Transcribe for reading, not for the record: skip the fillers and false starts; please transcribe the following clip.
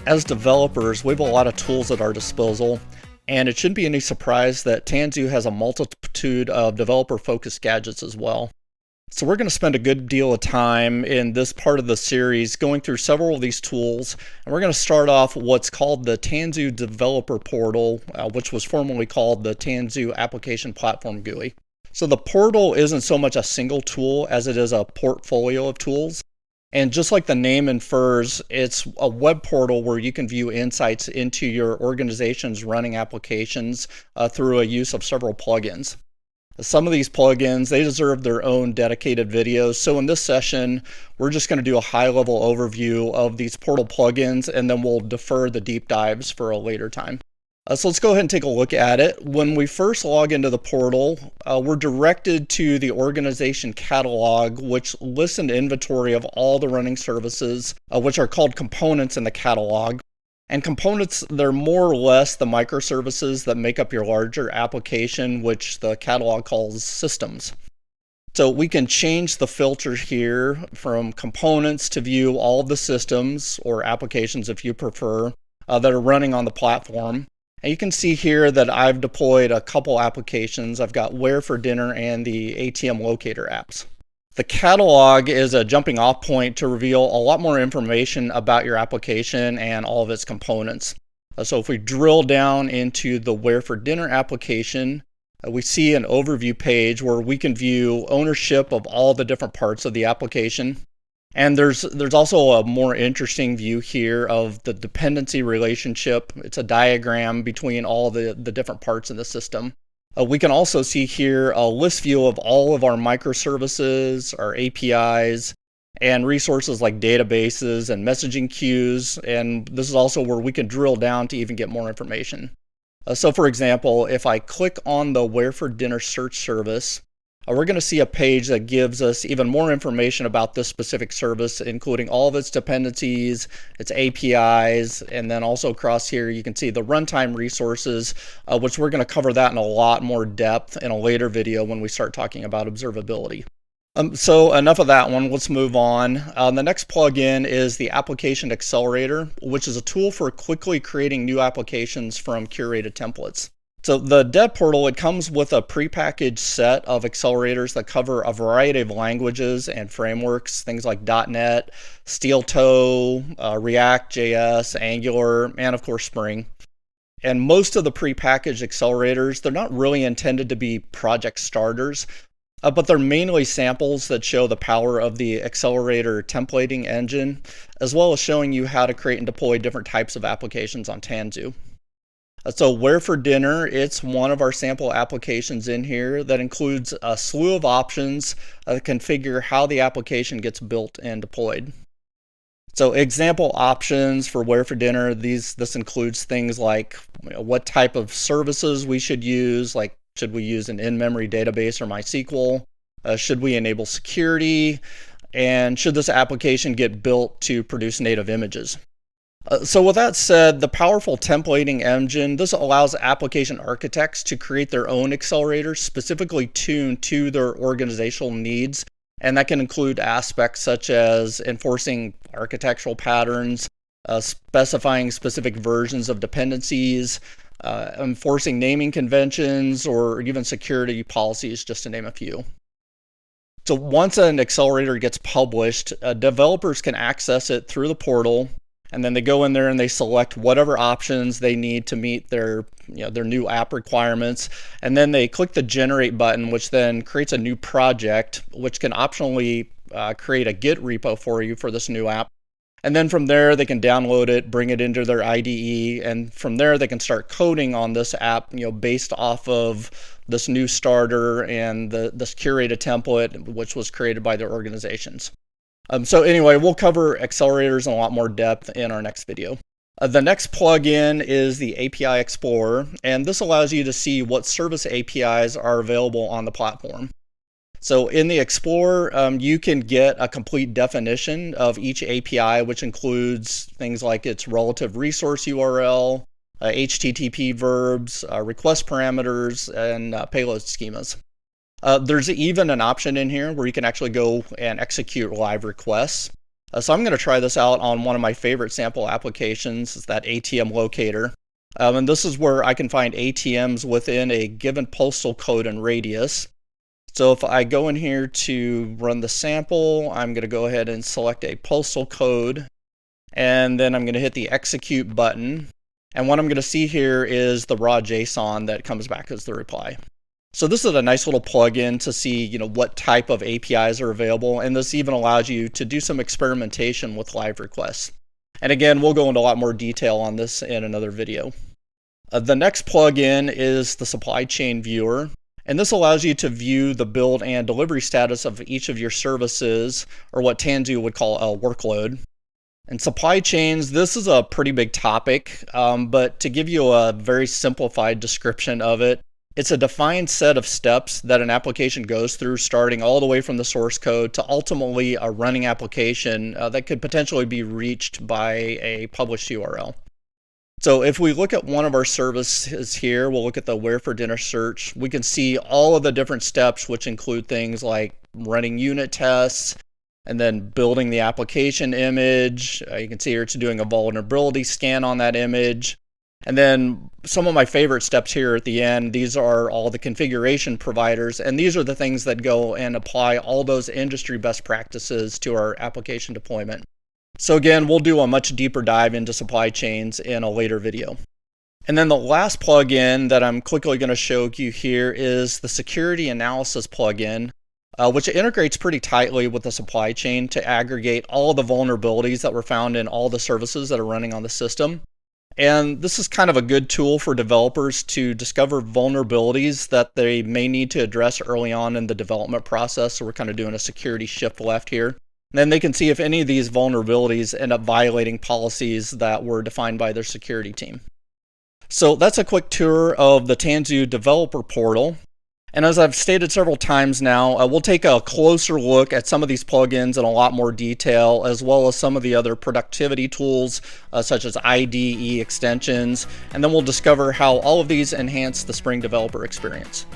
As developers, we have a lot of tools at our disposal, and it shouldn't be any surprise that Tanzu has a multitude of developer-focused gadgets as well. So we're going to spend a good deal of time in this part of the series going through several of these tools, and we're going to start off what's called the Tanzu Developer Portal, which was formerly called the Tanzu Application Platform GUI. So the portal isn't so much a single tool as it is a portfolio of tools. And just like the name infers, it's a web portal where you can view insights into your organization's running applications through a use of several plugins. Some of these plugins, they deserve their own dedicated videos. So in this session, we're just going to do a high-level overview of these portal plugins, and then we'll defer the deep dives for a later time. So let's go ahead and take a look at it. When we first log into the portal, we're directed to the organization catalog, which lists an inventory of all the running services, which are called components in the catalog. And components, they're more or less the microservices that make up your larger application, which the catalog calls systems. So we can change the filter here from components to view all of the systems, or applications if you prefer, that are running on the platform. And you can see here that I've deployed a couple applications. I've got Where for Dinner and the ATM Locator apps. The catalog is a jumping off point to reveal a lot more information about your application and all of its components. So if we drill down into the Where for Dinner application, we see an overview page where we can view ownership of all the different parts of the application. And there's also a more interesting view here of the dependency relationship. It's a diagram between all the different parts in the system. We can also see here a list view of all of our microservices, our APIs, and resources like databases and messaging queues. And this is also where we can drill down to even get more information. So for example, if I click on the Where for Dinner search service, we're going to see a page that gives us even more information about this specific service, including all of its dependencies, its APIs, and then also across here you can see the runtime resources, which we're going to cover that in a lot more depth in a later video when we start talking about observability. So enough of that one, let's move on. The next plugin is the Application Accelerator, which is a tool for quickly creating new applications from curated templates. So the Dev Portal, it comes with a prepackaged set of accelerators that cover a variety of languages and frameworks, things like .NET, Steel Toe, React, JS, Angular, and of course Spring. And most of the prepackaged accelerators, they're not really intended to be project starters, but they're mainly samples that show the power of the accelerator templating engine, as well as showing you how to create and deploy different types of applications on Tanzu. So Where for Dinner, it's one of our sample applications in here that includes a slew of options that configure how the application gets built and deployed. So example options for Where for Dinner, this includes things like what type of services we should use, like should we use an in-memory database or MySQL, should we enable security, and should this application get built to produce native images. So with that said, the powerful templating engine, this allows application architects to create their own accelerators specifically tuned to their organizational needs. And that can include aspects such as enforcing architectural patterns, specifying specific versions of dependencies, enforcing naming conventions, or even security policies, just to name a few. So once an accelerator gets published, developers can access it through the portal. And then they go in there and they select whatever options they need to meet their new app requirements. And then they click the generate button, which then creates a new project, which can optionally create a Git repo for you for this new app. And then from there, they can download it, bring it into their IDE. And from there, they can start coding on this app, based off of this new starter and this curated template, which was created by their organizations. So anyway, we'll cover accelerators in a lot more depth in our next video. The next plugin is the API Explorer, and this allows you to see what service APIs are available on the platform. So in the Explorer, you can get a complete definition of each API, which includes things like its relative resource URL, HTTP verbs, request parameters, and payload schemas. There's even an option in here where you can actually go and execute live requests. So I'm going to try this out on one of my favorite sample applications, is that ATM locator. And this is where I can find ATMs within a given postal code and radius. So if I go in here to run the sample, I'm going to go ahead and select a postal code, and then I'm going to hit the execute button. And what I'm going to see here is the raw JSON that comes back as the reply. So this is a nice little plugin to see, what type of APIs are available, and this even allows you to do some experimentation with live requests. And again, we'll go into a lot more detail on this in another video. The next plugin is the supply chain viewer, and this allows you to view the build and delivery status of each of your services, or what Tanzu would call a workload. And supply chains, this is a pretty big topic, but to give you a very simplified description of it, it's a defined set of steps that an application goes through, starting all the way from the source code to ultimately a running application that could potentially be reached by a published URL. So if we look at one of our services here, we'll look at the Where for Dinner search. We can see all of the different steps, which include things like running unit tests, and then building the application image. You can see here it's doing a vulnerability scan on that image. And then some of my favorite steps here at the end, these are all the configuration providers, and these are the things that go and apply all those industry best practices to our application deployment. So again, we'll do a much deeper dive into supply chains in a later video. And then the last plugin that I'm quickly going to show you here is the security analysis plugin, which integrates pretty tightly with the supply chain to aggregate all the vulnerabilities that were found in all the services that are running on the system. And this is kind of a good tool for developers to discover vulnerabilities that they may need to address early on in the development process. So we're kind of doing a security shift left here. And then they can see if any of these vulnerabilities end up violating policies that were defined by their security team. So that's a quick tour of the Tanzu Developer Portal. And as I've stated several times now, we'll take a closer look at some of these plugins in a lot more detail, as well as some of the other productivity tools, such as IDE extensions, and then we'll discover how all of these enhance the Spring developer experience.